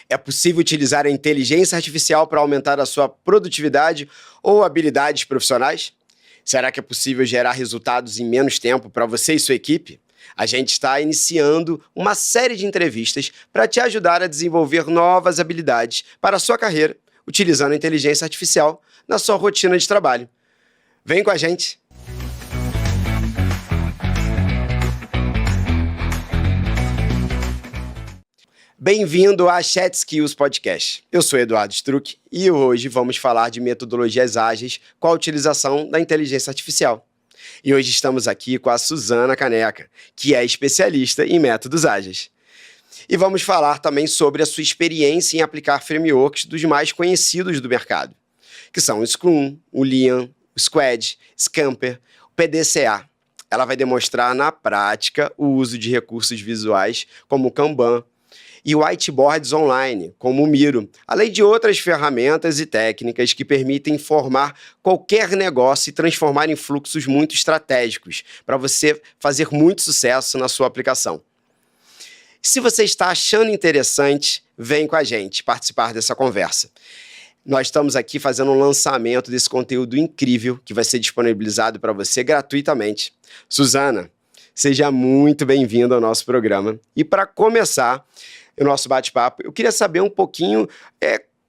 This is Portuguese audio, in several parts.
É possível utilizar a inteligência artificial para aumentar a sua produtividade ou habilidades profissionais? Será que é possível gerar resultados em menos tempo para você e sua equipe? A gente está iniciando uma série de entrevistas para te ajudar a desenvolver novas habilidades para a sua carreira, utilizando a inteligência artificial na sua rotina de trabalho. Vem com a gente! Bem-vindo à Chat Skills Podcast. Eu sou Eduardo Struck e hoje vamos falar de metodologias ágeis com a utilização da inteligência artificial. E hoje estamos aqui com a Suzana Caneca, que é especialista em métodos ágeis. E vamos falar também sobre a sua experiência em aplicar frameworks dos mais conhecidos do mercado, que são o Scrum, o Lean, o Squad, Scamper, o PDCA. Ela vai demonstrar na prática o uso de recursos visuais como o Kanban, e whiteboards online, como o Miro, além de outras ferramentas e técnicas que permitem formar qualquer negócio e transformar em fluxos muito estratégicos, para você fazer muito sucesso na sua aplicação. Se você está achando interessante, vem com a gente participar dessa conversa. Nós estamos aqui fazendo um lançamento desse conteúdo incrível que vai ser disponibilizado para você gratuitamente. Suzana, seja muito bem-vinda ao nosso programa. E para começar o nosso bate-papo, eu queria saber um pouquinho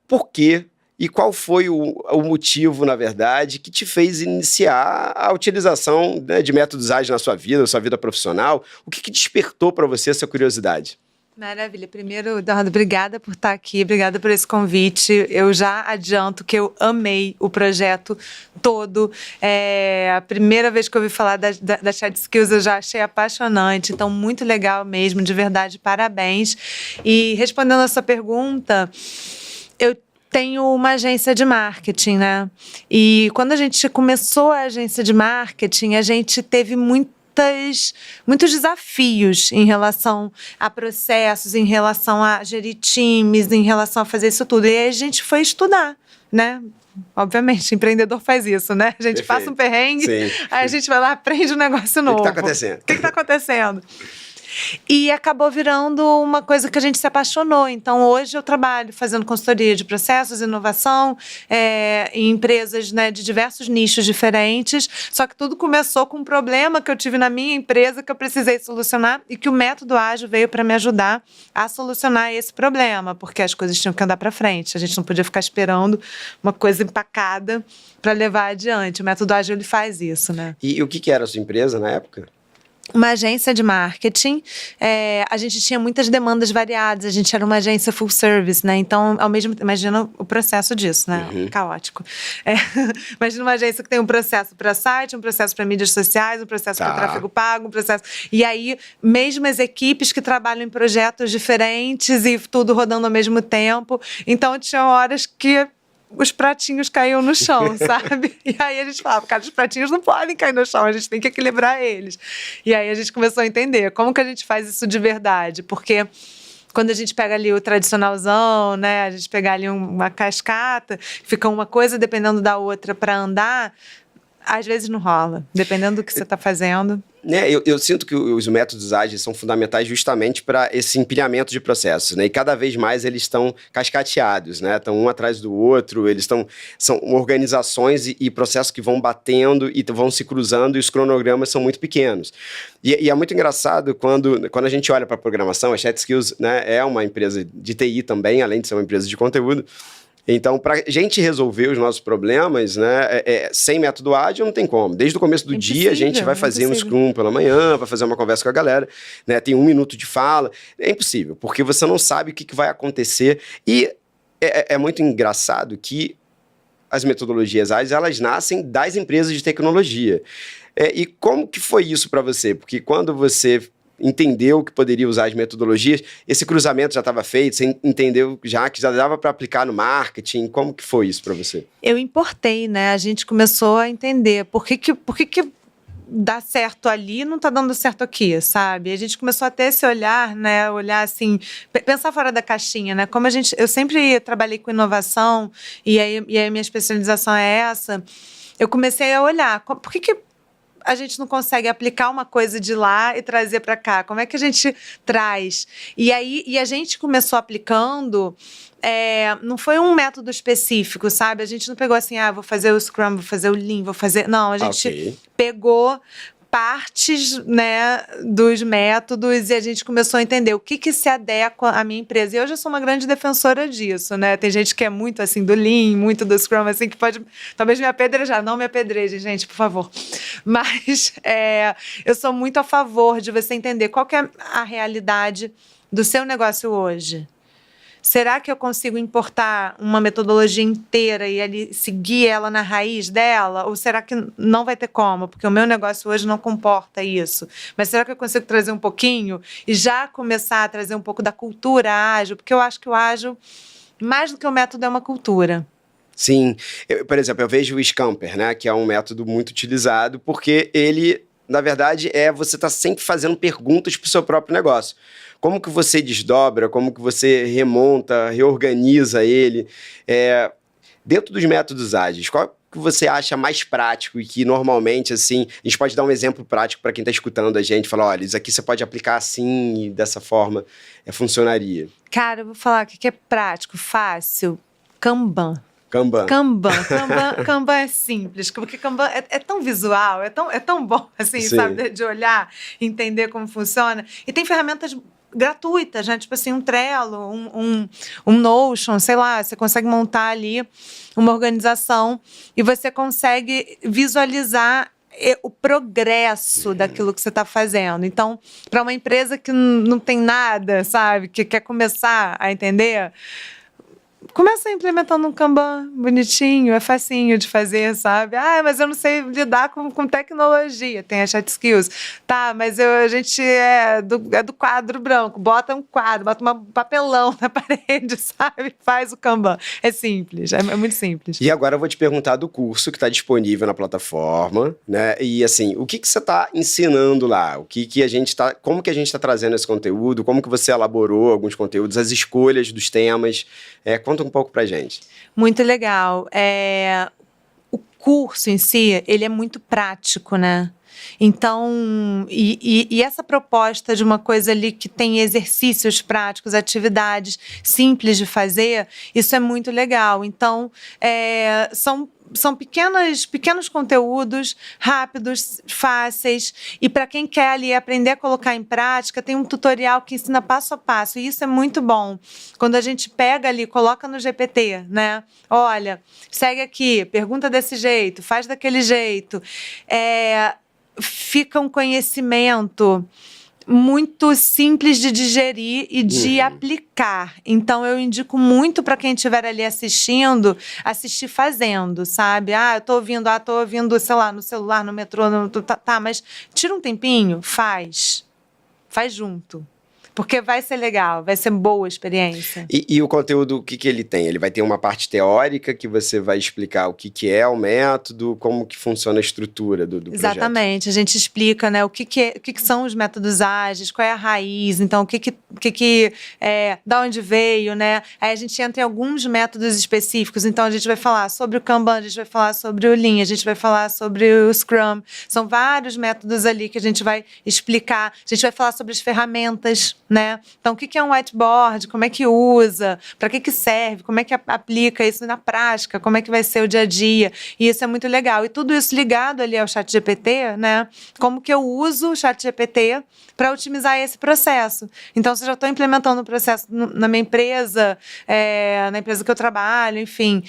por quê e qual foi o motivo, na verdade, que te fez iniciar a utilização, né, de métodos ágeis na sua vida profissional. O que despertou para você essa curiosidade? Maravilha. Primeiro, Eduardo, obrigada por estar aqui, obrigada por esse convite. Eu já adianto que eu amei o projeto todo. A primeira vez que eu ouvi falar da Chat Skills, eu já achei apaixonante. Então, muito legal mesmo, de verdade, parabéns. E respondendo a sua pergunta, eu tenho uma agência de marketing, né? E quando a gente começou a agência de marketing, a gente teve muitos desafios em relação a processos, em relação a gerir times, em relação a fazer isso tudo. E aí a gente foi estudar, né? Obviamente, empreendedor faz isso, né? A gente passa um perrengue, sim, aí a gente vai lá, aprende um negócio novo. O que está acontecendo? O que está acontecendo? E acabou virando uma coisa que a gente se apaixonou. Então, hoje eu trabalho fazendo consultoria de processos, inovação, em empresas, né, de diversos nichos diferentes. Só que tudo começou com um problema que eu tive na minha empresa que eu precisei solucionar e que o método ágil veio para me ajudar a solucionar esse problema, porque as coisas tinham que andar para frente. A gente não podia ficar esperando uma coisa empacada para levar adiante. O método ágil, ele faz isso, né? E o que era a sua empresa na época? Uma agência de marketing. A gente tinha muitas demandas variadas, a gente era uma agência full service, né? Então, imagina o processo disso, né? Uhum. Caótico. Imagina uma agência que tem um processo para site, um processo para mídias sociais, um processo para tráfego pago, um processo... E aí, mesmo as equipes que trabalham em projetos diferentes e tudo rodando ao mesmo tempo. Então, tinha horas que os pratinhos caíam no chão, sabe? E aí a gente falava, cara, os pratinhos não podem cair no chão, a gente tem que equilibrar eles. E aí a gente começou a entender como que a gente faz isso de verdade, porque quando a gente pega ali o tradicionalzão, né, a gente pega ali uma cascata, fica uma coisa dependendo da outra para andar, às vezes não rola, dependendo do que você está fazendo. Eu sinto que os métodos ágeis são fundamentais justamente para esse empilhamento de processos, né? E cada vez mais eles estão cascateados, né? Estão um atrás do outro, são organizações e processos que vão batendo e vão se cruzando e os cronogramas são muito pequenos. E é muito engraçado quando a gente olha para a programação, a Chat Skills, né, é uma empresa de TI também, além de ser uma empresa de conteúdo. Então, para a gente resolver os nossos problemas, né, sem método ágil não tem como. Desde o começo do dia, a gente vai fazer um Scrum pela manhã, vai fazer uma conversa com a galera, né, tem 1 minuto de fala. É impossível, porque você não sabe o que vai acontecer. E é muito engraçado que as metodologias ágeis, elas nascem das empresas de tecnologia. E como que foi isso para você? Porque quando você entendeu que poderia usar as metodologias, esse cruzamento já estava feito, você entendeu já que já dava para aplicar no marketing, como que foi isso para você? Eu importei, né? A gente começou a entender por que dá certo ali não tá dando certo aqui, sabe? A gente começou a ter esse olhar, né? Olhar assim, pensar fora da caixinha, né? Como eu sempre trabalhei com inovação e aí a minha especialização é essa, eu comecei a olhar, por que a gente não consegue aplicar uma coisa de lá e trazer para cá? Como é que a gente traz? E aí a gente começou aplicando. Não foi um método específico, sabe? A gente não pegou assim, vou fazer o Scrum, vou fazer o Lean, vou fazer... Não, a gente pegou partes, né, dos métodos e a gente começou a entender o que se adequa à minha empresa. E hoje eu sou uma grande defensora disso, né? Tem gente que é muito, assim, do Lean, muito do Scrum, assim, que pode talvez me apedrejar. Não me apedrejem, gente, por favor. Mas eu sou muito a favor de você entender qual que é a realidade do seu negócio hoje. Será que eu consigo importar uma metodologia inteira e ali seguir ela na raiz dela? Ou será que não vai ter como? Porque o meu negócio hoje não comporta isso. Mas será que eu consigo trazer um pouquinho e já começar a trazer um pouco da cultura ágil? Porque eu acho que o ágil, mais do que o método, é uma cultura. Sim. Por exemplo, eu vejo o Scamper, né? Que é um método muito utilizado porque ele, na verdade, você está sempre fazendo perguntas para o seu próprio negócio. Como que você desdobra, como que você remonta, reorganiza ele. Dentro dos métodos ágeis, qual que você acha mais prático e que normalmente, assim, a gente pode dar um exemplo prático para quem está escutando a gente, falar, olha, isso aqui você pode aplicar assim e dessa forma funcionaria. Cara, eu vou falar o que é prático, fácil. Kanban. Kanban é simples, porque Kanban é tão visual, é tão bom, assim, Sim. sabe, de olhar, entender como funciona. E tem ferramentas gratuitas, né? Tipo assim, um Trello, um Notion, sei lá, você consegue montar ali uma organização e você consegue visualizar o progresso daquilo que você está fazendo. Então, para uma empresa que não tem nada, sabe, que quer começar a entender... Começa implementando um Kanban bonitinho, é facinho de fazer, sabe? Mas eu não sei lidar com tecnologia. Tem a Chat Skills. Tá, mas a gente é do quadro branco. Bota um quadro, bota um papelão na parede, sabe? Faz o Kanban. É simples, é muito simples. E agora eu vou te perguntar do curso que está disponível na plataforma, né? E assim, o que você está ensinando lá? Como que a gente está trazendo esse conteúdo? Como que você elaborou alguns conteúdos? As escolhas dos temas? Conta um pouco pra gente. Muito legal. O curso em si, ele é muito prático, né? Então, e essa proposta de uma coisa ali que tem exercícios práticos, atividades simples de fazer, isso é muito legal. Então, são pequenos conteúdos, rápidos, fáceis, e para quem quer ali aprender a colocar em prática, tem um tutorial que ensina passo a passo, e isso é muito bom. Quando a gente pega ali, coloca no GPT, né? Olha, segue aqui, pergunta desse jeito, faz daquele jeito. Fica um conhecimento muito simples de digerir e de aplicar. Então, eu indico muito para quem estiver ali assistindo, assistir fazendo, sabe? Eu tô ouvindo, sei lá, no celular, no metrô, mas tira um tempinho, faz junto. Porque vai ser legal, vai ser boa a experiência. E o conteúdo, o que ele tem? Ele vai ter uma parte teórica que você vai explicar o que é o método, como que funciona a estrutura do projeto. Exatamente, a gente explica, né, o que são os métodos ágeis, qual é a raiz, então da onde veio, né? Aí a gente entra em alguns métodos específicos, então a gente vai falar sobre o Kanban, a gente vai falar sobre o Lean, a gente vai falar sobre o Scrum. São vários métodos ali que a gente vai explicar, a gente vai falar sobre as ferramentas, né? Então, o que é um whiteboard? Como é que usa? Para que serve? Como é que aplica isso na prática? Como é que vai ser o dia a dia? E isso é muito legal. E tudo isso ligado ali ao ChatGPT, né? Como que eu uso o ChatGPT para otimizar esse processo? Então, se eu já estou implementando o processo na minha empresa, na empresa que eu trabalho, enfim...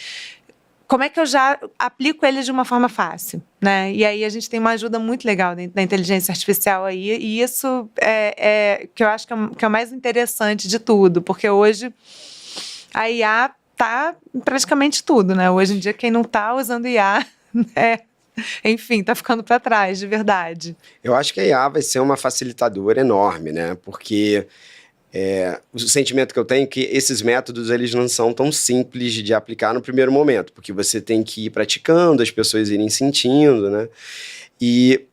Como é que eu já aplico ele de uma forma fácil, né? E aí a gente tem uma ajuda muito legal da inteligência artificial aí, e isso que eu acho que é o mais interessante de tudo, porque hoje a IA tá em praticamente tudo, né? Hoje em dia quem não tá usando IA, né? Enfim, tá ficando para trás, de verdade. Eu acho que a IA vai ser uma facilitadora enorme, né? Porque... o sentimento que eu tenho é que esses métodos eles não são tão simples de aplicar no primeiro momento, porque você tem que ir praticando, as pessoas irem sentindo, né? E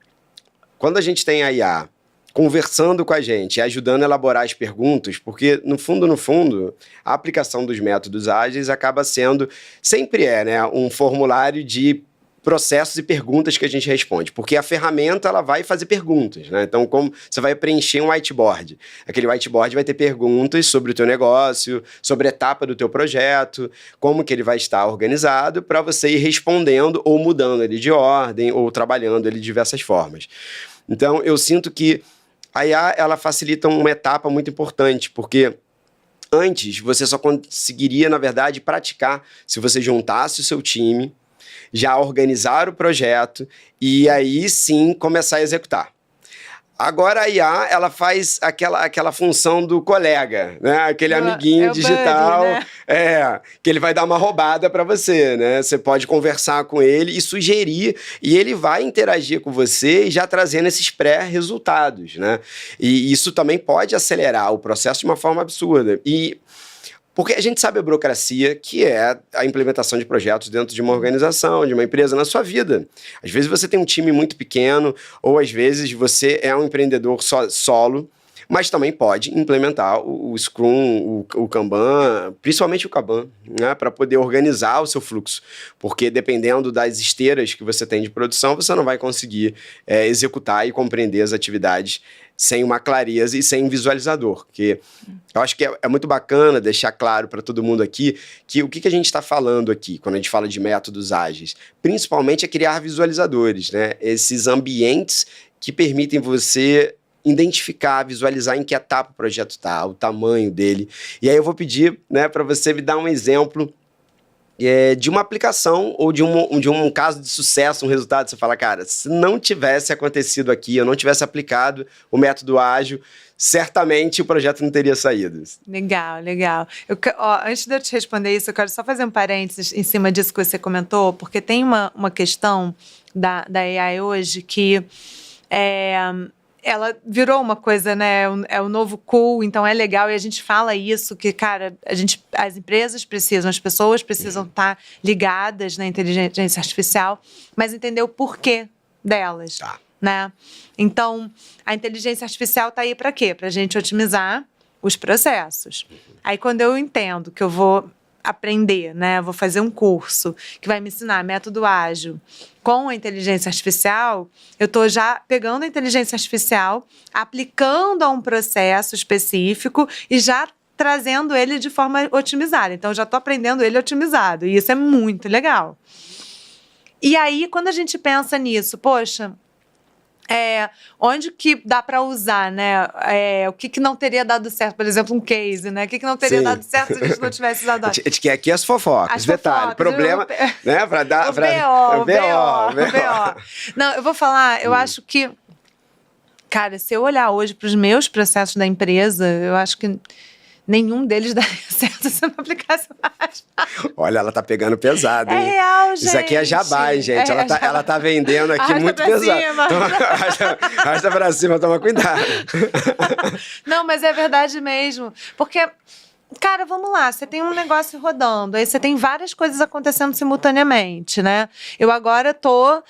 quando a gente tem a IA conversando com a gente, ajudando a elaborar as perguntas, porque no fundo, a aplicação dos métodos ágeis acaba sendo, sempre né, um formulário de processos e perguntas que a gente responde, porque a ferramenta ela vai fazer perguntas, né? Então, como você vai preencher um whiteboard, aquele whiteboard vai ter perguntas sobre o teu negócio, sobre a etapa do teu projeto, como que ele vai estar organizado para você ir respondendo ou mudando ele de ordem ou trabalhando ele de diversas formas. Então, eu sinto que a IA ela facilita uma etapa muito importante, porque antes você só conseguiria, na verdade, praticar se você juntasse o seu time, já organizar o projeto e aí sim começar a executar. Agora a IA, ela faz aquela função do colega, né? Aquele amiguinho digital, buddy, né? Que ele vai dar uma roubada para você, né? Você pode conversar com ele e sugerir, e ele vai interagir com você já trazendo esses pré-resultados, né? E isso também pode acelerar o processo de uma forma absurda. Porque a gente sabe a burocracia que é a implementação de projetos dentro de uma organização, de uma empresa, na sua vida. Às vezes você tem um time muito pequeno, ou às vezes você é um empreendedor solo, mas também pode implementar o Scrum, o Kanban, principalmente o Kanban, né, para poder organizar o seu fluxo. Porque dependendo das esteiras que você tem de produção, você não vai conseguir executar e compreender as atividades sem uma clareza e sem um visualizador. Porque eu acho que é muito bacana deixar claro para todo mundo aqui que o que a gente está falando aqui, quando a gente fala de métodos ágeis, principalmente é criar visualizadores, né? Esses ambientes que permitem você identificar, visualizar em que etapa o projeto está, o tamanho dele. E aí eu vou pedir, né, para você me dar um exemplo de uma aplicação ou de um caso de sucesso, um resultado. Você fala, cara, se não tivesse acontecido aqui, eu não tivesse aplicado o método ágil, certamente o projeto não teria saído. Legal, legal. Antes de eu te responder isso, eu quero só fazer um parênteses em cima disso que você comentou, porque tem uma questão da AI hoje que ela virou uma coisa, né? É o novo cool, então é legal. E a gente fala isso, que, cara, as empresas precisam, as pessoas precisam estar ligadas na inteligência artificial, mas entender o porquê delas, né? Então, a inteligência artificial está aí para quê? Para a gente otimizar os processos. Aí, quando eu entendo que eu vou aprender, né? Vou fazer um curso que vai me ensinar método ágil com a inteligência artificial, eu estou já pegando a inteligência artificial, aplicando a um processo específico e já trazendo ele de forma otimizada. Então, eu já estou aprendendo ele otimizado. E isso é muito legal. E aí, quando a gente pensa nisso, poxa, onde que dá para usar, né? O que não teria dado certo? Por exemplo, um case, né? O que não teria dado certo se a gente não tivesse usado? A gente quer aqui as fofocas, detalhe, problema, né? Para dar... O BO. Não, eu vou falar, eu acho que, cara, se eu olhar hoje para os meus processos da empresa, eu acho que nenhum deles daria certo se eu não aplicasse mais. Olha, ela tá pegando pesado, hein? É real, gente. Isso aqui é jabá, hein, gente? Ela tá vendendo aqui arrasta muito pra pesado. Cima. Arrasta pra cima, toma cuidado. Não, mas é verdade mesmo. Porque, cara, vamos lá, você tem um negócio rodando, aí você tem várias coisas acontecendo simultaneamente, né? Eu agora tô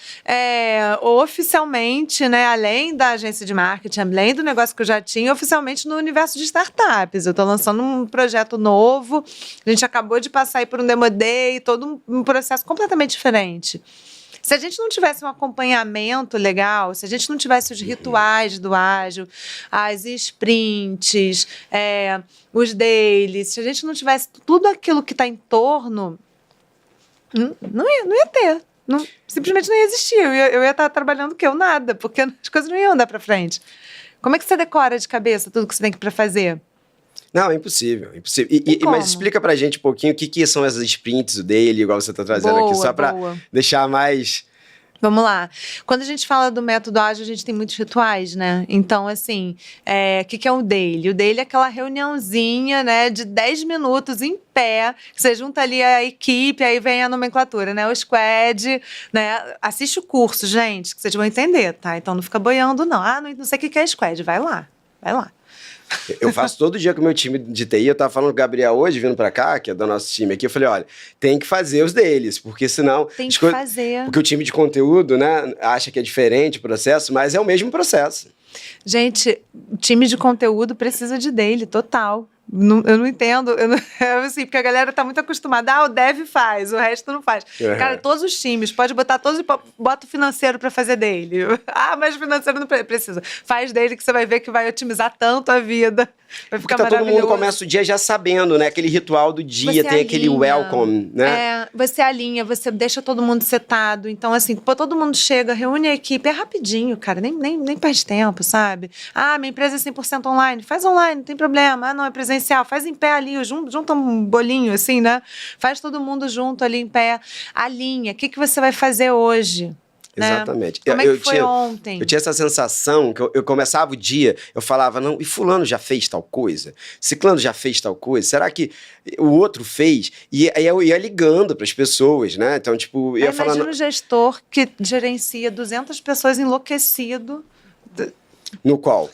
oficialmente, né, além da agência de marketing, além do negócio que eu já tinha, oficialmente no universo de startups. Eu tô lançando um projeto novo, a gente acabou de passar aí por um Demo Day, todo um processo completamente diferente. Se a gente não tivesse um acompanhamento legal, se a gente não tivesse os rituais do ágil, as sprints, os dailies, se a gente não tivesse tudo aquilo que está em torno, não ia ter. Simplesmente não ia existir. Eu ia estar trabalhando o quê? Nada, porque as coisas não iam andar para frente. Como é que você decora de cabeça tudo que você tem para fazer? Não, é impossível. Mas explica pra gente um pouquinho o que são essas sprints, o daily, igual você tá trazendo aqui, só pra deixar mais... Vamos lá. Quando a gente fala do método ágil, a gente tem muitos rituais, né? Então, assim, o que é um daily? O daily é aquela reuniãozinha, né, de 10 minutos em pé, que você junta ali a equipe, aí vem a nomenclatura, né? O squad, né? Assiste o curso, gente, que vocês vão entender, tá? Então não fica boiando, não. Não sei o que é squad. Vai lá. Eu faço todo dia com o meu time de TI. Eu tava falando com o Gabriel hoje, vindo pra cá, que é do nosso time aqui. Eu falei, olha, tem que fazer os deles, porque senão... Tem que fazer. Porque o time de conteúdo, né, acha que é diferente o processo, mas é o mesmo processo. Gente, o time de conteúdo precisa de daily, total. Eu não entendo, assim, porque a galera tá muito acostumada, o dev faz, o resto não faz. Cara, todos os times, pode botar bota o financeiro pra fazer dele. Mas o financeiro não precisa. Faz dele que você vai ver que vai otimizar tanto a vida. Vai ficar porque maravilhoso. Todo mundo começa o dia já sabendo, né? Aquele ritual do dia, você tem alinha, aquele welcome, né? Você alinha, você deixa todo mundo setado. Então, assim, todo mundo chega, reúne a equipe, é rapidinho, cara, nem perde tempo, sabe? Minha empresa é 100% online, faz online, não tem problema. Não, é presencial, faz em pé ali, junta um bolinho, assim, né? Faz todo mundo junto ali em pé, alinha. O que você vai fazer hoje? Exatamente. Como é que foi ontem? Eu tinha essa sensação que eu começava o dia, eu falava, não, e fulano já fez tal coisa? Ciclano já fez tal coisa? Será que o outro fez? E aí eu ia ligando para as pessoas, né? Então, tipo, ia falando... Imagina um gestor que gerencia 200 pessoas enlouquecido. No qual?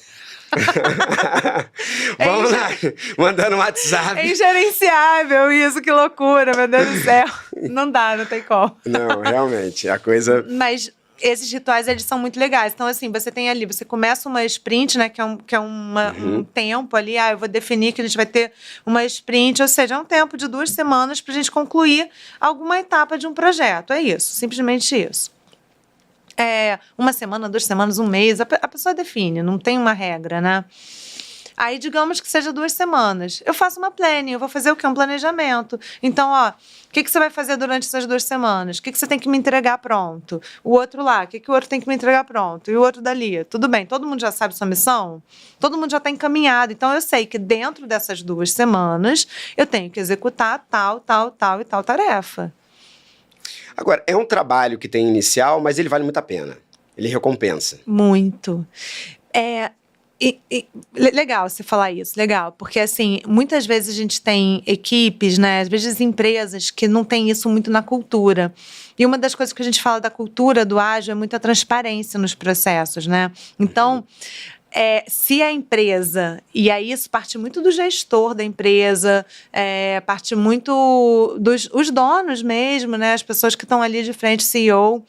Vamos lá, mandando um WhatsApp. É ingerenciável isso, que loucura, meu Deus do céu. Não dá, não tem como. Não, realmente, a coisa... Mas esses rituais, eles são muito legais. Então, assim, você tem ali, você começa uma sprint, né, que é um tempo ali, eu vou definir que a gente vai ter uma sprint, ou seja, é um tempo de 2 semanas pra gente concluir alguma etapa de um projeto. É isso, simplesmente isso. 1 semana, 2 semanas, 1 mês, a pessoa define, não tem uma regra, né? Aí, digamos que seja 2 semanas. Eu faço uma planning, eu vou fazer o quê? Um planejamento. Então, o que você vai fazer durante essas 2 semanas? O que você tem que me entregar pronto? O outro lá, o que o outro tem que me entregar pronto? E o outro dali. Tudo bem, todo mundo já sabe sua missão? Todo mundo já está encaminhado. Então, eu sei que dentro dessas 2 semanas, eu tenho que executar tal e tal tarefa. Agora, é um trabalho que tem inicial, mas ele vale muito a pena. Ele recompensa. Muito. Legal você falar isso, legal. Porque, assim, muitas vezes a gente tem equipes, né? Às vezes empresas que não têm isso muito na cultura. E uma das coisas que a gente fala da cultura do ágil é muita transparência nos processos, né? Então... se a empresa, e aí isso parte muito do gestor da empresa, parte muito dos donos mesmo, né? As pessoas que estão ali de frente, CEO.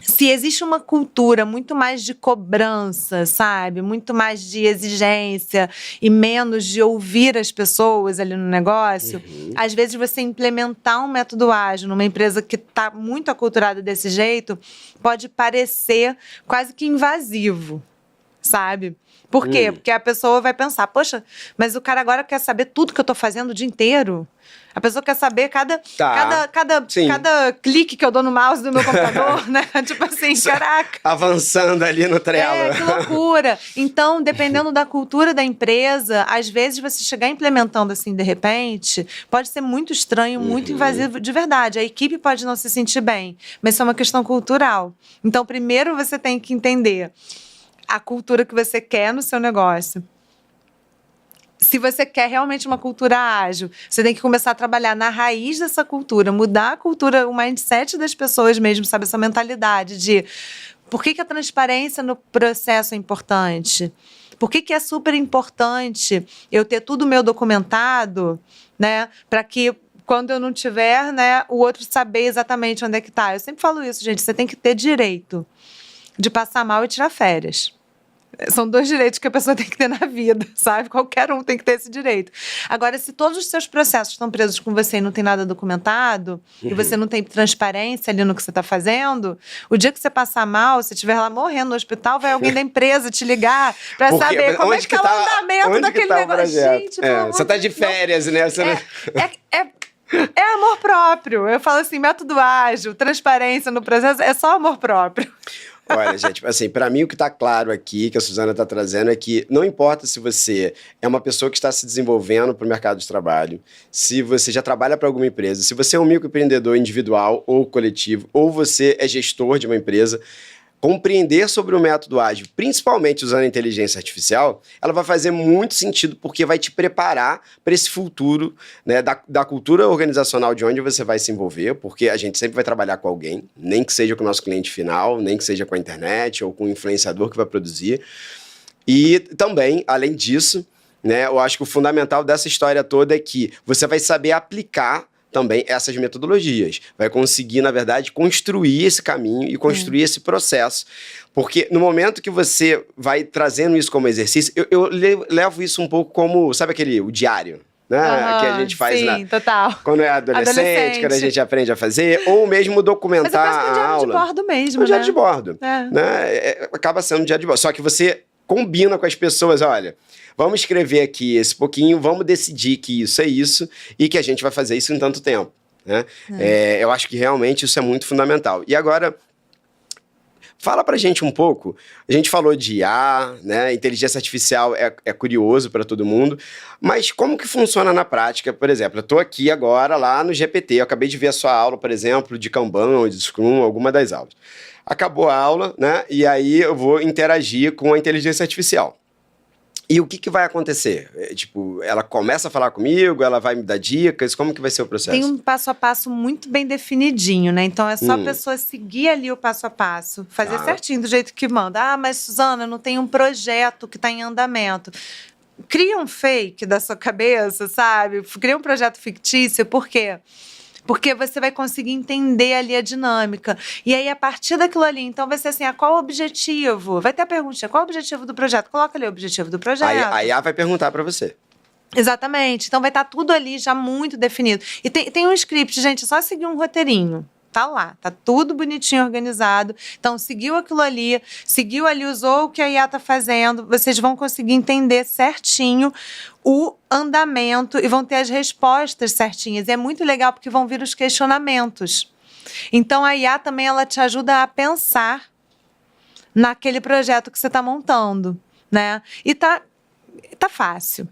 Se existe uma cultura muito mais de cobrança, sabe? Muito mais de exigência e menos de ouvir as pessoas ali no negócio, às vezes você implementar um método ágil numa empresa que está muito aculturada desse jeito pode parecer quase que invasivo, sabe? Por quê? Porque a pessoa vai pensar, poxa, mas o cara agora quer saber tudo que eu estou fazendo o dia inteiro. A pessoa quer saber cada clique que eu dou no mouse do meu computador, né? Tipo assim, caraca. Avançando ali no Trello. Que loucura. Então, dependendo da cultura da empresa, às vezes você chegar implementando assim, de repente, pode ser muito estranho, muito invasivo de verdade. A equipe pode não se sentir bem, mas isso é uma questão cultural. Então, primeiro você tem que entender a cultura que você quer no seu negócio. Se você quer realmente uma cultura ágil, você tem que começar a trabalhar na raiz dessa cultura, mudar a cultura, o mindset das pessoas mesmo, sabe? Essa mentalidade de por que a transparência no processo é importante? Por que é super importante eu ter tudo meu documentado, né? Para que quando eu não tiver, né, o outro saber exatamente onde é que está. Eu sempre falo isso, gente, você tem que ter direito de passar mal e tirar férias. São 2 direitos que a pessoa tem que ter na vida, sabe? Qualquer um tem que ter esse direito. Agora, se todos os seus processos estão presos com você e não tem nada documentado, e você não tem transparência ali no que você está fazendo, o dia que você passar mal, se estiver lá morrendo no hospital, vai alguém da empresa te ligar para saber como é que está o andamento daquele negócio. Gente, você está de férias, né? Você É amor próprio. Eu falo assim, método ágil, transparência no processo, é só amor próprio. Olha, gente, assim, para mim o que está claro aqui, que a Suzana está trazendo, é que não importa se você é uma pessoa que está se desenvolvendo para o mercado de trabalho, se você já trabalha para alguma empresa, se você é um microempreendedor individual ou coletivo, ou você é gestor de uma empresa, compreender sobre o método ágil, principalmente usando a inteligência artificial, ela vai fazer muito sentido porque vai te preparar para esse futuro, né, da cultura organizacional de onde você vai se envolver, porque a gente sempre vai trabalhar com alguém, nem que seja com o nosso cliente final, nem que seja com a internet ou com o influenciador que vai produzir. E também, além disso, né, eu acho que o fundamental dessa história toda é que você vai saber aplicar também essas metodologias. Vai conseguir, na verdade, construir esse caminho e construir esse processo. Porque no momento que você vai trazendo isso como exercício, eu levo isso um pouco como, sabe o diário? Né? Que a gente faz total. Quando é adolescente, quando a gente aprende a fazer, ou mesmo documentar a aula. Mas é diário de bordo mesmo, né? Diário de bordo. Né? Acaba sendo um diário de bordo. Só que você combina com as pessoas, olha, vamos escrever aqui esse pouquinho, vamos decidir que isso é isso e que a gente vai fazer isso em tanto tempo. Né? Eu acho que realmente isso é muito fundamental. E agora, fala pra gente um pouco, a gente falou de IA, né? Inteligência artificial é curioso para todo mundo, mas como que funciona na prática? Por exemplo, eu estou aqui agora lá no GPT, eu acabei de ver a sua aula, por exemplo, de Kanban ou de Scrum, alguma das aulas. Acabou a aula, né? E aí eu vou interagir com a inteligência artificial. E o que vai acontecer? Tipo, ela começa a falar comigo, ela vai me dar dicas, como que vai ser o processo? Tem um passo a passo muito bem definidinho, né? Então é só a pessoa seguir ali o passo a passo, fazer certinho do jeito que manda. Ah, mas Suzana, não tem um projeto que está em andamento. Cria um fake da sua cabeça, sabe? Cria um projeto fictício, por quê? Porque você vai conseguir entender ali a dinâmica. E aí, a partir daquilo ali, então vai ser assim, qual o objetivo? Vai ter a pergunta, qual o objetivo do projeto? Coloca ali o objetivo do projeto. Aí a IA vai perguntar para você. Exatamente. Então vai estar tudo ali já muito definido. E tem um script, gente, é só seguir um roteirinho. Tá lá, tá tudo bonitinho, organizado. Então, seguiu aquilo ali, usou o que a IA tá fazendo, vocês vão conseguir entender certinho o andamento e vão ter as respostas certinhas. E é muito legal porque vão vir os questionamentos. Então, a IA também ela te ajuda a pensar naquele projeto que você está montando, né? E tá fácil,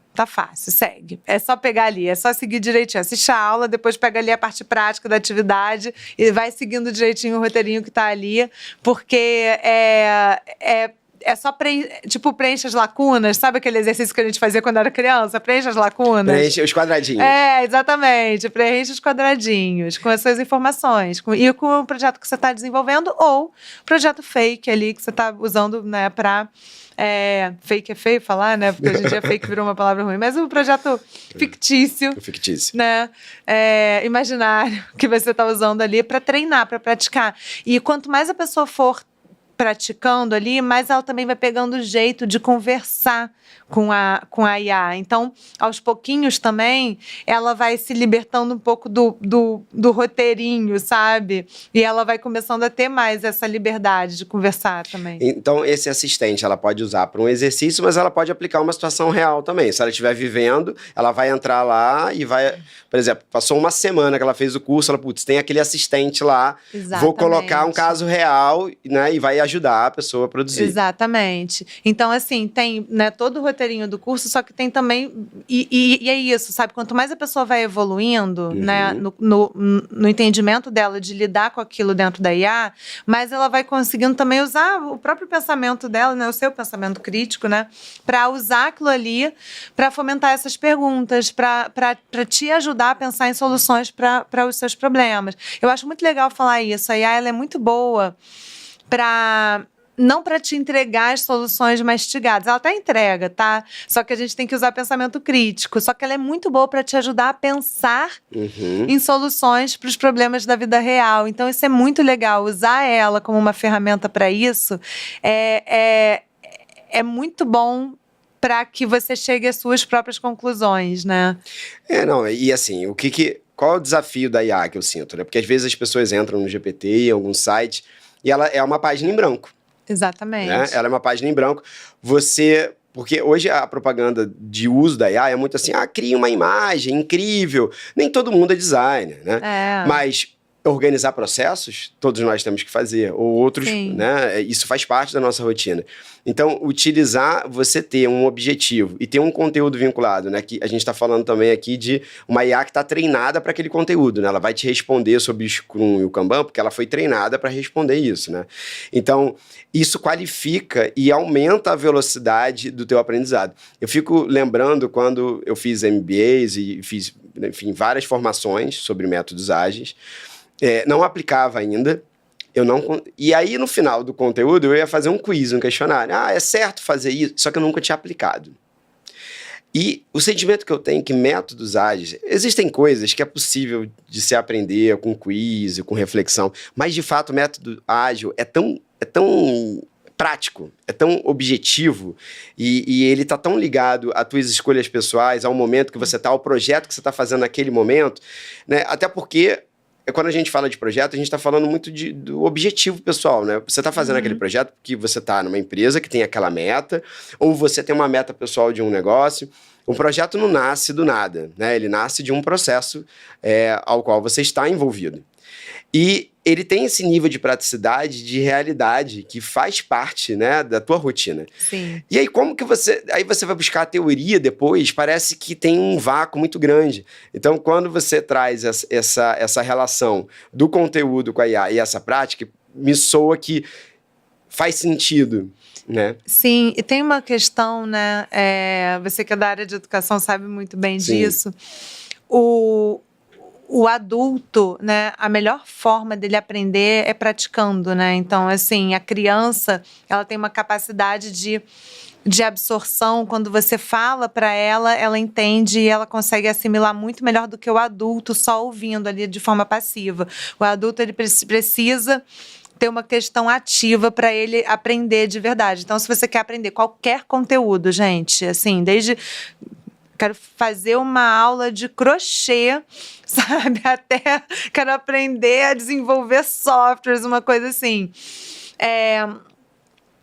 segue. É só pegar ali, é só seguir direitinho. Assiste a aula, depois pega ali a parte prática da atividade e vai seguindo direitinho o roteirinho que tá ali, porque é só preenche as lacunas, sabe aquele exercício que a gente fazia quando era criança? Preenche as lacunas. Preenche os quadradinhos. Exatamente. Preenche os quadradinhos com as suas informações e com o projeto que você está desenvolvendo ou projeto fake ali que você está usando, né, para... fake é feio falar, né? Porque hoje em dia fake virou uma palavra ruim. Mas o projeto fictício. Né? Imaginário que você está usando ali para treinar, para praticar. E quanto mais a pessoa for praticando ali, mais ela também vai pegando o jeito de conversar com a IA. Então, aos pouquinhos também, ela vai se libertando um pouco do roteirinho, sabe? E ela vai começando a ter mais essa liberdade de conversar também. Então, esse assistente, ela pode usar para um exercício, mas ela pode aplicar uma situação real também. Se ela estiver vivendo, ela vai entrar lá e vai... Por exemplo, passou uma semana que ela fez o curso, ela, tem aquele assistente lá, exatamente, vou colocar um caso real, né, e vai ajudar a pessoa a produzir. Exatamente. Então, assim, tem, né, todo o roteirinho do curso, só que tem também... E é isso, sabe? Quanto mais a pessoa vai evoluindo, né, no entendimento dela de lidar com aquilo dentro da IA, mais ela vai conseguindo também usar o próprio pensamento dela, né, o seu pensamento crítico, né, para usar aquilo ali, para fomentar essas perguntas, para te ajudar a pensar em soluções para os seus problemas. Eu acho muito legal falar isso. A IA ela é muito boa não para te entregar as soluções mastigadas. Ela até entrega, tá? Só que a gente tem que usar pensamento crítico. Só que ela é muito boa para te ajudar a pensar em soluções para os problemas da vida real. Então, isso é muito legal. Usar ela como uma ferramenta para isso é muito bom para que você chegue às suas próprias conclusões, né? E assim, qual é o desafio da IA que eu sinto, né? Porque às vezes as pessoas entram no GPT, em algum site, e ela é uma página em branco. Exatamente. Né? Ela é uma página em branco. Porque hoje a propaganda de uso da IA é muito assim, cria uma imagem incrível. Nem todo mundo é designer, né? Mas organizar processos, todos nós temos que fazer, ou outros, né? Isso faz parte da nossa rotina. Então, você ter um objetivo e ter um conteúdo vinculado, né? Que a gente está falando também aqui de uma IA que está treinada para aquele conteúdo, né? Ela vai te responder sobre o Scrum e o Kanban, porque ela foi treinada para responder isso, né? Então, isso qualifica e aumenta a velocidade do teu aprendizado. Eu fico lembrando quando eu fiz MBAs e fiz, enfim, várias formações sobre métodos ágeis, não aplicava ainda. E aí, no final do conteúdo, eu ia fazer um quiz, um questionário. É certo fazer isso? Só que eu nunca tinha aplicado. E o sentimento que eu tenho é que métodos ágeis, existem coisas que é possível de se aprender com quiz, com reflexão, mas de fato o método ágil é tão prático, é tão objetivo e ele está tão ligado às tuas escolhas pessoais, ao momento que você está, ao projeto que você está fazendo naquele momento, né? Até porque quando a gente fala de projeto, a gente está falando muito do objetivo pessoal, né? Você está fazendo aquele projeto porque você está numa empresa que tem aquela meta, ou você tem uma meta pessoal de um negócio. Um projeto não nasce do nada, né? Ele nasce de um processo ao qual você está envolvido. E ele tem esse nível de praticidade, de realidade, que faz parte, né, da tua rotina. Sim. E aí, como que você... Aí você vai buscar a teoria depois, parece que tem um vácuo muito grande. Então, quando você traz essa relação do conteúdo com a IA e essa prática, me soa que faz sentido, né? Sim, e tem uma questão, né, você que é da área de educação sabe muito bem disso. O adulto, né, a melhor forma dele aprender é praticando, né? Então, assim, a criança, ela tem uma capacidade de absorção. Quando você fala para ela, ela entende e ela consegue assimilar muito melhor do que o adulto só ouvindo ali de forma passiva. O adulto, ele precisa ter uma questão ativa para ele aprender de verdade. Então, se você quer aprender qualquer conteúdo, gente, assim, desde... Quero fazer uma aula de crochê, sabe? Até quero aprender a desenvolver softwares, uma coisa assim.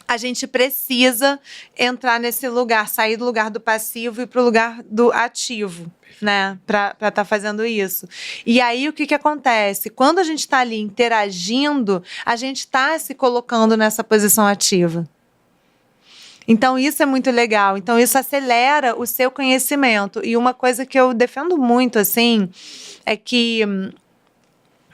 A gente precisa entrar nesse lugar, sair do lugar do passivo e para o lugar do ativo, né? Para estar fazendo isso. E aí, o que acontece? Quando a gente está ali interagindo, a gente está se colocando nessa posição ativa. Então, isso é muito legal. Então, isso acelera o seu conhecimento. E uma coisa que eu defendo muito, assim, é que...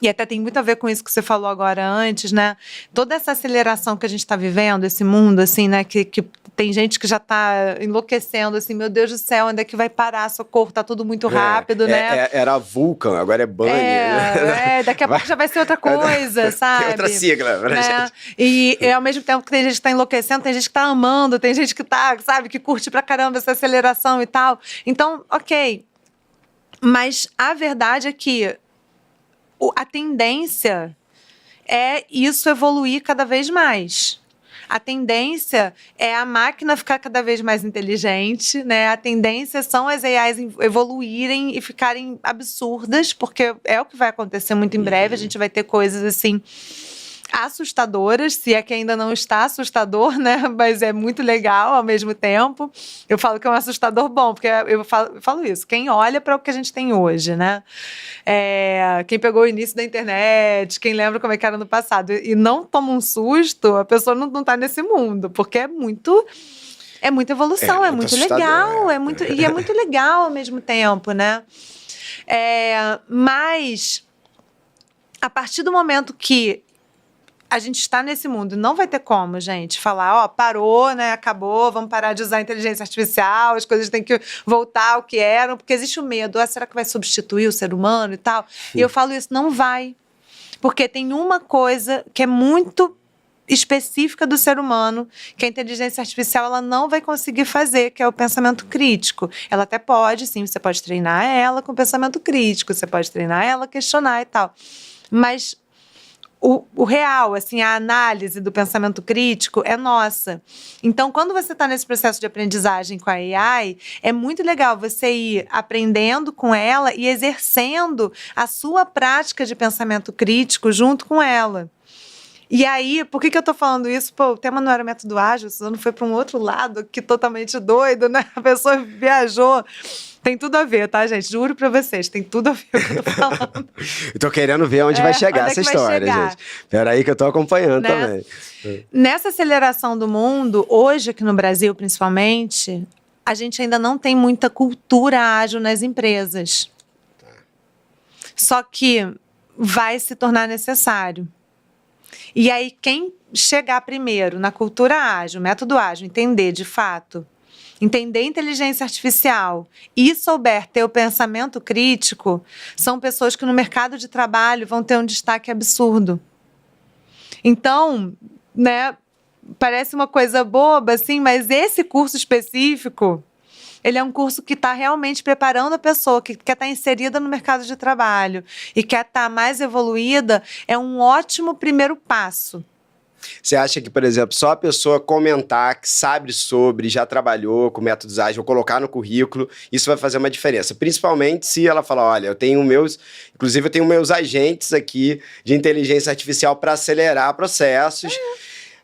E até tem muito a ver com isso que você falou agora antes, né? Toda essa aceleração que a gente está vivendo, esse mundo, assim, né? Que tem gente que já está enlouquecendo, assim, meu Deus do céu, onde é que vai parar? Socorro, tá tudo muito rápido, né? Era Vulcan, agora é Bunny. Daqui a pouco já vai ser outra coisa, sabe? Tem outra sigla pra gente. E ao mesmo tempo que tem gente que tá enlouquecendo, tem gente que tá amando, tem gente que tá, sabe, que curte pra caramba essa aceleração e tal. Então, ok. Mas a verdade é que a tendência é isso evoluir cada vez mais. A tendência é a máquina ficar cada vez mais inteligente, né? A tendência são as AIs evoluírem e ficarem absurdas, porque é o que vai acontecer muito em breve. A gente vai ter coisas assim assustadoras, se é que ainda não está assustador, né? Mas é muito legal ao mesmo tempo. Eu falo que é um assustador bom, porque eu falo isso. Quem olha para o que a gente tem hoje, né? Quem pegou o início da internet, quem lembra como é que era no passado e não toma um susto, a pessoa não está nesse mundo, porque é muita evolução, é muito legal, e é muito legal ao mesmo tempo, né? Mas a partir do momento que a gente está nesse mundo, não vai ter como, gente, falar, parou, né, acabou, vamos parar de usar a inteligência artificial, as coisas têm que voltar ao que eram, porque existe o medo, será que vai substituir o ser humano e tal? E eu falo isso, não vai, porque tem uma coisa que é muito específica do ser humano, que a inteligência artificial ela não vai conseguir fazer, que é o pensamento crítico. Ela até pode, sim, você pode treinar ela com pensamento crítico, você pode treinar ela, questionar e tal, mas o real, assim, a análise do pensamento crítico é nossa. Então, quando você está nesse processo de aprendizagem com a AI, é muito legal você ir aprendendo com ela e exercendo a sua prática de pensamento crítico junto com ela. E aí, por que eu tô falando isso? O tema não era método ágil, o Suzano foi para um outro lado, que totalmente doido, né? A pessoa viajou. Tem tudo a ver, tá, gente? Juro pra vocês, tem tudo a ver com o que eu tô falando. Eu tô querendo ver onde vai chegar essa história, gente. Peraí que eu tô acompanhando também. Nessa aceleração do mundo, hoje aqui no Brasil, principalmente, a gente ainda não tem muita cultura ágil nas empresas. Só que vai se tornar necessário. E aí, quem chegar primeiro na cultura ágil, método ágil, entender de fato, entender inteligência artificial e souber ter o pensamento crítico, são pessoas que no mercado de trabalho vão ter um destaque absurdo. Então, né, parece uma coisa boba, assim, mas esse curso específico Ele é um curso que está realmente preparando a pessoa que quer estar inserida no mercado de trabalho e quer estar mais evoluída. É um ótimo primeiro passo. Você acha que, por exemplo, só a pessoa comentar que sabe sobre, já trabalhou com métodos ágeis, ou colocar no currículo, isso vai fazer uma diferença? Principalmente se ela falar, olha, inclusive eu tenho meus agentes aqui de inteligência artificial para acelerar processos.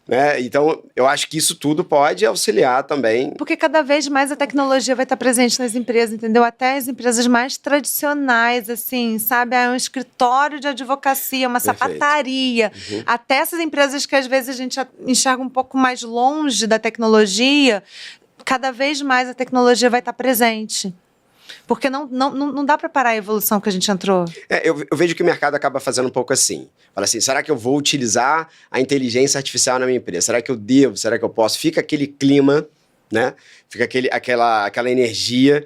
Né? Então, eu acho que isso tudo pode auxiliar também. Porque cada vez mais a tecnologia vai estar presente nas empresas, entendeu? Até as empresas mais tradicionais, assim, sabe? É um escritório de advocacia, uma sapataria. Até essas empresas que às vezes a gente enxerga um pouco mais longe da tecnologia, cada vez mais a tecnologia vai estar presente. Porque não dá para parar a evolução que a gente entrou. Eu vejo que o mercado acaba fazendo um pouco assim. Fala assim, será que eu vou utilizar a inteligência artificial na minha empresa? Será que eu devo? Será que eu posso? Fica aquele clima, né? Fica aquela energia.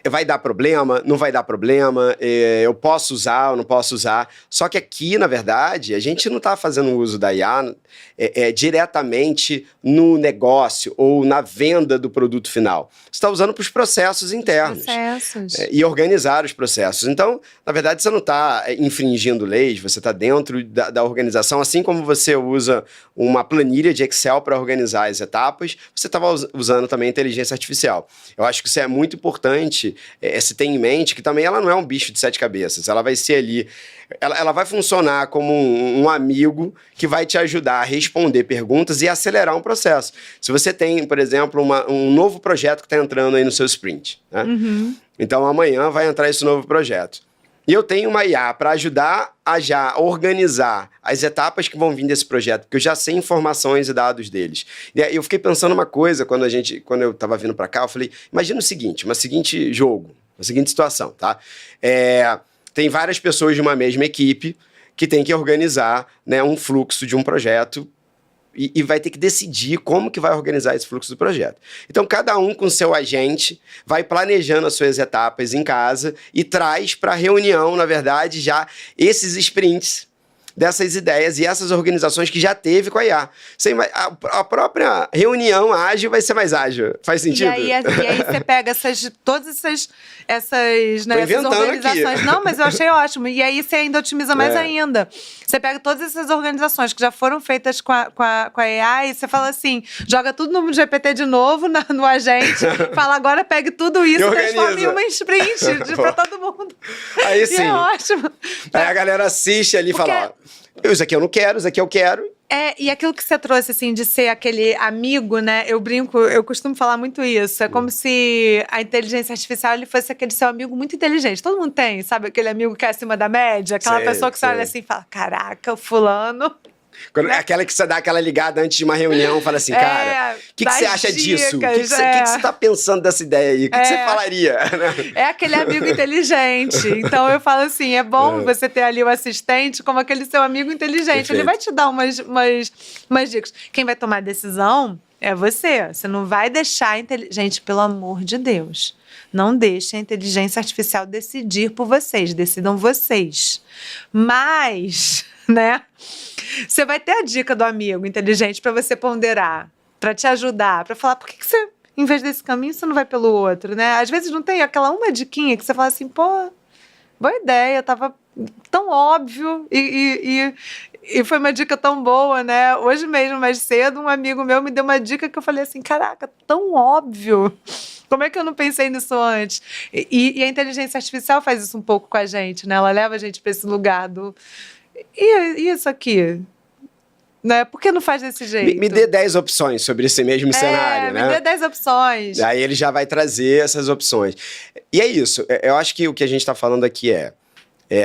Vai dar problema? Não vai dar problema? Eu posso usar ou não posso usar? Só que aqui, na verdade, a gente não está fazendo uso da IA diretamente no negócio ou na venda do produto final. Você está usando para os processos internos. E organizar os processos. Então, na verdade, você não está infringindo leis, você está dentro da organização. Assim como você usa uma planilha de Excel para organizar as etapas, você estava usando também a inteligência artificial. Eu acho que isso é muito importante. Se tem em mente que também ela não é um bicho de 7 cabeças, ela vai ser ali, ela vai funcionar como um amigo que vai te ajudar a responder perguntas e acelerar um processo. Se você tem, por exemplo, um novo projeto que está entrando aí no seu sprint, né? Então amanhã vai entrar esse novo projeto. E eu tenho uma IA para ajudar a já organizar as etapas que vão vir desse projeto, porque eu já sei informações e dados deles. E aí eu fiquei pensando uma coisa, quando eu estava vindo para cá, eu falei, imagina o seguinte, uma seguinte situação, tá? Tem várias pessoas de uma mesma equipe que tem que organizar, né, um fluxo de um projeto e vai ter que decidir como que vai organizar esse fluxo do projeto. Então, cada um com seu agente vai planejando as suas etapas em casa e traz para a reunião, na verdade, já esses sprints dessas ideias e essas organizações que já teve com a IA. A própria reunião ágil vai ser mais ágil. Faz sentido? E aí você pega todas essas organizações. Aqui. Não, mas eu achei ótimo. E aí você ainda otimiza mais ainda. Você pega todas essas organizações que já foram feitas com a AI e você fala assim, joga tudo no GPT de novo no agente, fala agora pegue tudo isso e transforma em uma sprint para todo mundo. Aí sim. E é ótimo. Aí a galera assiste ali e fala, isso aqui eu não quero, isso aqui eu quero. E aquilo que você trouxe, assim, de ser aquele amigo, né? Eu costumo falar muito isso. É como se a inteligência artificial ele fosse aquele seu amigo muito inteligente. Todo mundo tem, sabe? Aquele amigo que é acima da média. Aquela pessoa que você olha assim e fala, caraca, o fulano... Aquela que você dá aquela ligada antes de uma reunião, fala assim, cara, o que você acha disso? O que você tá pensando dessa ideia aí? O que você falaria? É aquele amigo inteligente. Então eu falo assim, é bom você ter ali o assistente como aquele seu amigo inteligente. Perfeito. Ele vai te dar umas dicas. Quem vai tomar a decisão é você. Você não vai deixar gente, pelo amor de Deus. Não deixe a inteligência artificial decidir por vocês. Decidam vocês. Mas, né? Você vai ter a dica do amigo inteligente para você ponderar, para te ajudar, para falar por que você, em vez desse caminho, você não vai pelo outro, né? Às vezes não tem aquela uma diquinha que você fala assim, pô, boa ideia, tava tão óbvio e foi uma dica tão boa, né? Hoje mesmo, mais cedo, um amigo meu me deu uma dica que eu falei assim, caraca, tão óbvio. Como é que eu não pensei nisso antes? E a inteligência artificial faz isso um pouco com a gente, né? Ela leva a gente para esse lugar do... E isso aqui? Né? Por que não faz desse jeito? Me dê 10 opções sobre esse mesmo cenário, né? Me dê 10 opções. Aí ele já vai trazer essas opções. E é isso. Eu acho que o que a gente está falando aqui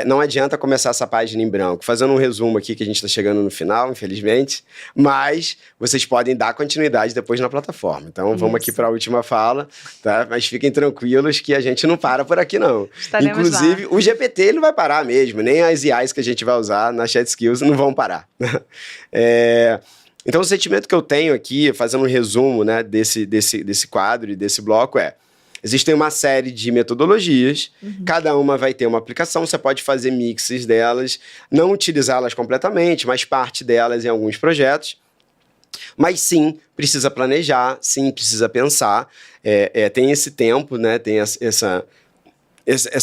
não adianta começar essa página em branco. Fazendo um resumo aqui, que a gente está chegando no final, infelizmente, mas vocês podem dar continuidade depois na plataforma. Então, vamos aqui para a última fala, tá? Mas fiquem tranquilos que a gente não para por aqui, não. Estaremos Inclusive, lá. O GPT ele não vai parar mesmo, nem as IAs que a gente vai usar na Chat Skills não vão parar. Então, o sentimento que eu tenho aqui, fazendo um resumo, né, desse quadro e desse bloco existem uma série de metodologias, cada uma vai ter uma aplicação, você pode fazer mixes delas, não utilizá-las completamente, mas parte delas em alguns projetos. Mas sim, precisa planejar, sim, precisa pensar. Tem esse tempo, né? Tem essa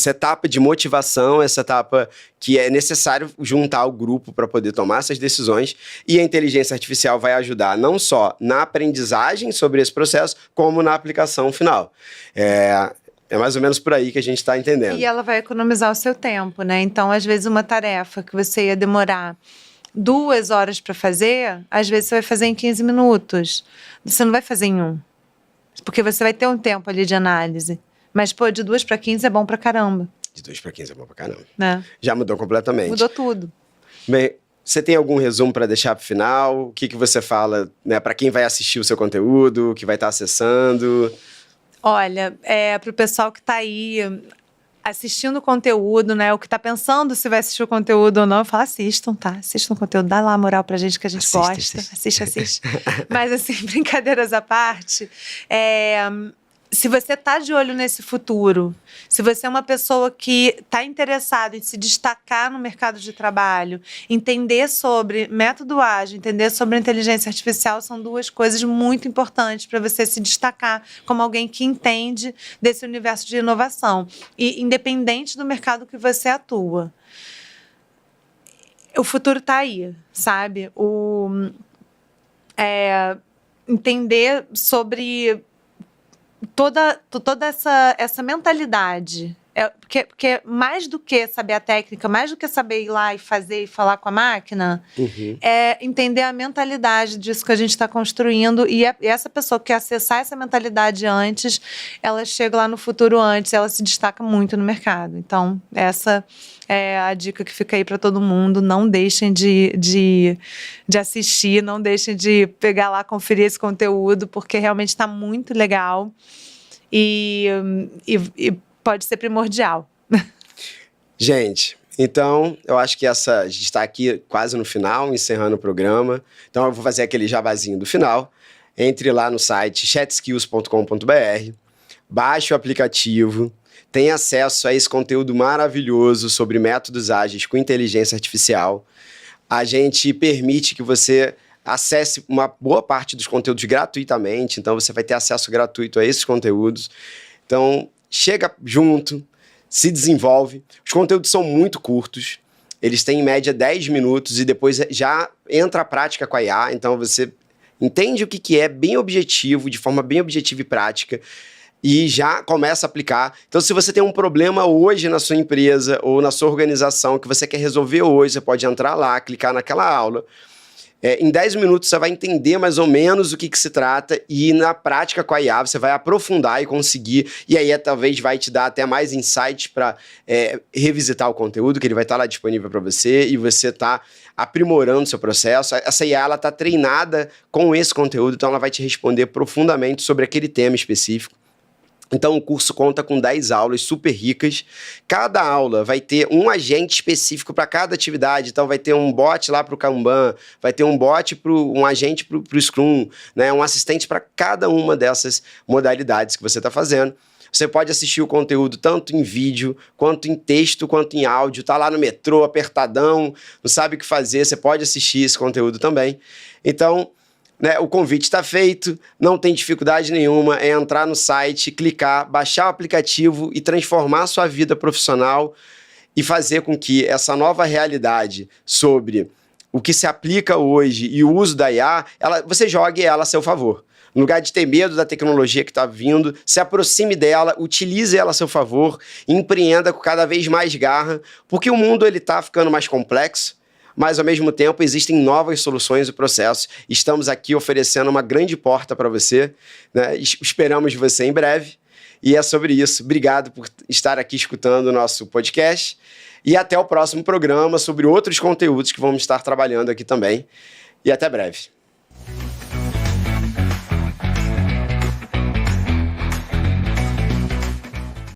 etapa de motivação, essa etapa que é necessário juntar o grupo para poder tomar essas decisões. E a inteligência artificial vai ajudar não só na aprendizagem sobre esse processo, como na aplicação final. É mais ou menos por aí que a gente está entendendo. E ela vai economizar o seu tempo, né? Então, às vezes, uma tarefa que você ia demorar 2 horas para fazer, às vezes você vai fazer em 15 minutos. Você não vai fazer em 1. Porque você vai ter um tempo ali de análise. Mas, pô, de 2 para 15 é bom pra caramba. De 2 para 15 é bom pra caramba. Né? Já mudou completamente. Mudou tudo. Bem, você tem algum resumo para deixar pro final? O que você fala, né, para quem vai assistir o seu conteúdo, que vai estar acessando? Olha, pro pessoal que tá aí assistindo o conteúdo, né? O que tá pensando se vai assistir o conteúdo ou não, eu falo, assistam, tá? Assistam o conteúdo, dá lá a moral pra gente que a gente gosta. Assiste. Mas, assim, brincadeiras à parte, se você tá de olho nesse futuro, se você é uma pessoa que está interessada em se destacar no mercado de trabalho, entender sobre método ágil, entender sobre inteligência artificial, são 2 coisas muito importantes para você se destacar como alguém que entende desse universo de inovação. E independente do mercado que você atua. O futuro está aí, sabe? Entender sobre toda essa mentalidade. Porque mais do que saber a técnica, mais do que saber ir lá e fazer e falar com a máquina, é entender a mentalidade disso que a gente está construindo. E essa pessoa que quer acessar essa mentalidade antes, ela chega lá no futuro antes, ela se destaca muito no mercado. Então, essa é a dica que fica aí para todo mundo. Não deixem de assistir, não deixem de pegar lá, conferir esse conteúdo, porque realmente está muito legal e pode ser primordial. Gente, então eu acho que a gente está aqui quase no final, encerrando o programa. Então eu vou fazer aquele jabazinho do final. Entre lá no site chatskills.com.br, baixe o aplicativo, tem acesso a esse conteúdo maravilhoso sobre métodos ágeis com inteligência artificial. A gente permite que você acesse uma boa parte dos conteúdos gratuitamente, então você vai ter acesso gratuito a esses conteúdos. Então, chega junto, se desenvolve. Os conteúdos são muito curtos, eles têm em média 10 minutos e depois já entra a prática com a IA, então você entende o que é bem objetivo, de forma bem objetiva e prática, e já começa a aplicar. Então, se você tem um problema hoje na sua empresa ou na sua organização que você quer resolver hoje, você pode entrar lá, clicar naquela aula. Em 10 minutos você vai entender mais ou menos o que se trata e na prática com a IA você vai aprofundar e conseguir, e aí talvez vai te dar até mais insights para revisitar o conteúdo, que ele vai estar lá disponível para você e você está aprimorando o seu processo. Essa IA está treinada com esse conteúdo, então ela vai te responder profundamente sobre aquele tema específico. Então, o curso conta com 10 aulas super ricas. Cada aula vai ter um agente específico para cada atividade. Então, vai ter um bot lá para o Kanban, vai ter um bot, um agente para o Scrum, né? Um assistente para cada uma dessas modalidades que você está fazendo. Você pode assistir o conteúdo tanto em vídeo, quanto em texto, quanto em áudio. Tá lá no metrô, apertadão, não sabe o que fazer, você pode assistir esse conteúdo também. Então, né, o convite está feito, não tem dificuldade nenhuma, é entrar no site, clicar, baixar o aplicativo e transformar a sua vida profissional e fazer com que essa nova realidade sobre o que se aplica hoje e o uso da IA, você jogue ela a seu favor. No lugar de ter medo da tecnologia que está vindo, se aproxime dela, utilize ela a seu favor, empreenda com cada vez mais garra, porque o mundo está ficando mais complexo, mas, ao mesmo tempo, existem novas soluções e processos. Estamos aqui oferecendo uma grande porta para você, né? Esperamos você em breve. E é sobre isso. Obrigado por estar aqui escutando o nosso podcast. E até o próximo programa sobre outros conteúdos que vamos estar trabalhando aqui também. E até breve.